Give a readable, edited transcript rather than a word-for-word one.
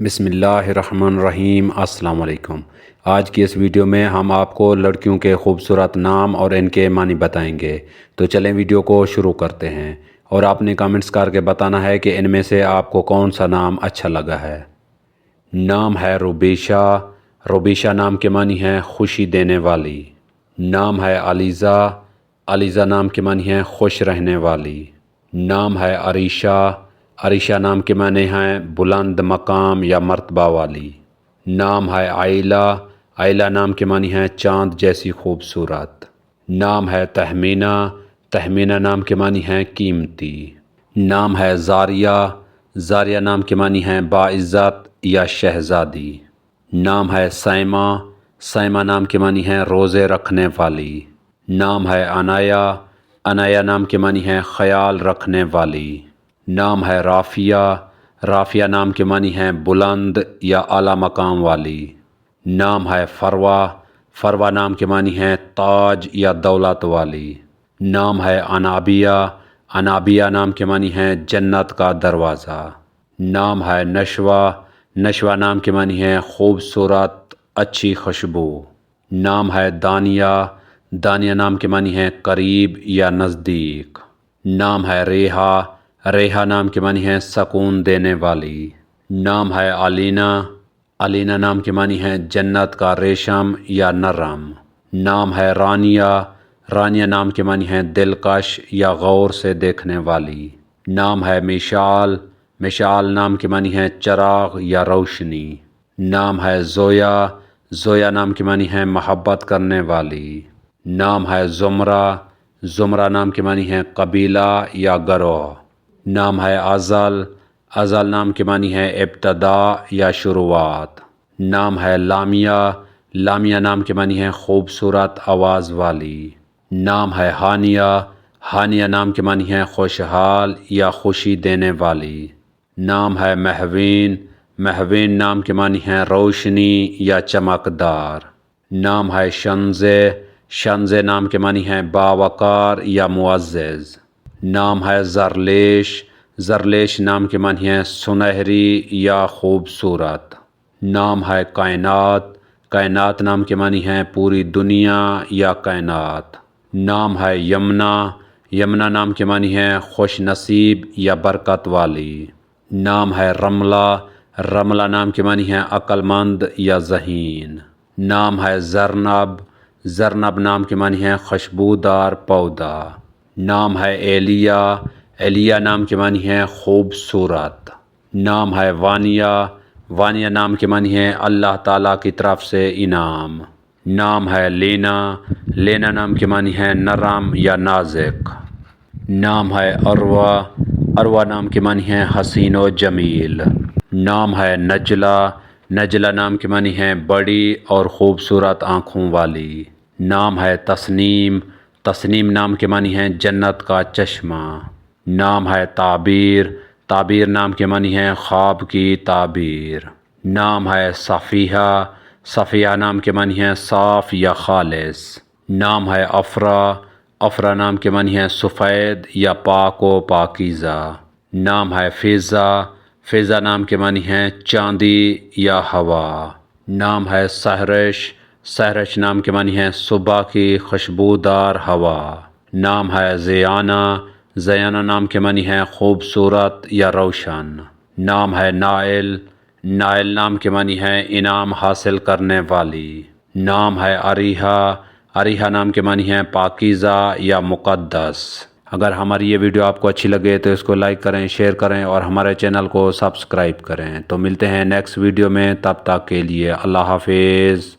بسم اللہ الرحمن الرحیم۔ السلام علیکم۔ آج کی اس ویڈیو میں ہم آپ کو لڑکیوں کے خوبصورت نام اور ان کے معنی بتائیں گے۔ تو چلیں ویڈیو کو شروع کرتے ہیں، اور آپ نے کامنٹس کر کے بتانا ہے کہ ان میں سے آپ کو کون سا نام اچھا لگا ہے۔ نام ہے روبیشہ۔ روبیشہ نام کے معنی ہیں خوشی دینے والی۔ نام ہے علیزہ۔ علیزہ نام کے معنی ہیں خوش رہنے والی۔ نام ہے عریشہ۔ عریشہ نام کے معنی ہیں بلند مقام یا مرتبہ والی۔ نام ہے عائلہ۔ عائلہ نام کے معنی ہیں چاند جیسی خوبصورت۔ نام ہے تہمینہ۔ تہمینہ نام کے معنی ہیں قیمتی۔ نام ہے زاریہ۔ زاریہ نام کے معنی ہیں باعزت یا شہزادی۔ نام ہے سائمہ۔ سائمہ نام کے معنی ہیں روزے رکھنے والی۔ نام ہے عنایا۔ عنایا نام کے معنی ہیں خیال رکھنے والی۔ نام ہے رافیہ۔ رافیہ نام کے معنی ہیں بلند یا اعلیٰ مقام والی۔ نام ہے فروہ۔ فروہ نام کے معنی ہیں تاج یا دولت والی۔ نام ہے انابیہ۔ انابیہ نام کے معنی ہیں جنت کا دروازہ۔ نام ہے نشوہ۔ نشوہ نام کے معنی ہیں خوبصورت اچھی خوشبو۔ نام ہے دانیہ۔ دانیہ نام کے معنی ہیں قریب یا نزدیک۔ نام ہے ریحہ۔ ریحہ نام کے معنی ہیں سکون دینے والی۔ نام ہے علینا۔ علینا نام کے معنی ہیں جنت کا ریشم یا نرم۔ نام ہے رانیہ۔ رانیہ نام کے معنی ہیں دلکش یا غور سے دیکھنے والی۔ نام ہے مشعل۔ مشعل نام کے معنی ہیں چراغ یا روشنی۔ نام ہے زویا۔ زویا نام کے معنی ہیں محبت کرنے والی۔ نام ہے زمرہ۔ زمرہ نام کے معنی ہیں قبیلہ یا گروہ۔ نام ہے ازل۔ ازل نام کے معنی ہیں ابتدا یا شروعات۔ نام ہے لامیہ۔ لامیہ نام کے معنی ہیں خوبصورت آواز والی۔ نام ہے ہانیہ۔ ہانیہ نام کے معنی ہیں خوشحال یا خوشی دینے والی۔ نام ہے مہوین۔ مہوین نام کے معنی ہیں روشنی یا چمکدار۔ نام ہے شنزے۔ شنزے نام کے معنی ہیں باوقار یا معزز۔ نام ہے زرلیش۔ زرلیش نام کے معنی ہیں سنہری یا خوبصورت۔ نام ہے کائنات۔ کائنات نام کے معنی ہیں پوری دنیا یا کائنات۔ نام ہے یمنا۔ یمنا نام کے معنی ہیں خوش نصیب یا برکت والی۔ نام ہے رملہ۔ رملہ نام کے معنی ہیں عقل مند یا ذہین۔ نام ہے زرنب۔ زرنب نام کے معنی ہیں خوشبودار پودا۔ نام ہے ایلیہ۔ ایلیہ نام کے معنی ہیں خوبصورت۔ نام ہے وانیہ۔ وانیہ نام کے معنی ہیں اللہ تعالیٰ کی طرف سے انعام۔ نام ہے لینا۔ لینا نام کے معنی ہیں نرم یا نازک۔ نام ہے عروہ۔ عروہ نام کے معنی ہیں حسین و جمیل۔ نام ہے نجلہ۔ نجلہ نام کے معنی ہیں بڑی اور خوبصورت آنکھوں والی۔ نام ہے تسنیم۔ تسنیم نام کے معنی ہیں جنت کا چشمہ۔ نام ہے تعبیر۔ تعبیر نام کے معنی ہیں خواب کی تعبیر۔ نام ہے صفیحہ۔ صفیحہ نام کے معنی ہیں صاف یا خالص۔ نام ہے افرا۔ افرا نام کے معنی ہیں سفید یا پاک و پاکیزہ۔ نام ہے فضہ۔ فضہ نام کے معنی ہیں چاندی یا ہوا۔ نام ہے سحرش۔ سحرش نام کے معنی ہیں صبح کی خوشبودار ہوا۔ نام ہے زیانہ۔ زیانہ نام کے معنی ہیں خوبصورت یا روشن۔ نام ہے نائل۔ نائل نام کے معنی ہیں انعام حاصل کرنے والی۔ نام ہے اریحہ۔ اریحہ نام کے معنی ہیں پاکیزہ یا مقدس۔ اگر ہماری یہ ویڈیو آپ کو اچھی لگے تو اس کو لائک کریں، شیئر کریں اور ہمارے چینل کو سبسکرائب کریں۔ تو ملتے ہیں نیکسٹ ویڈیو میں، تب تک کے لیے اللہ حافظ۔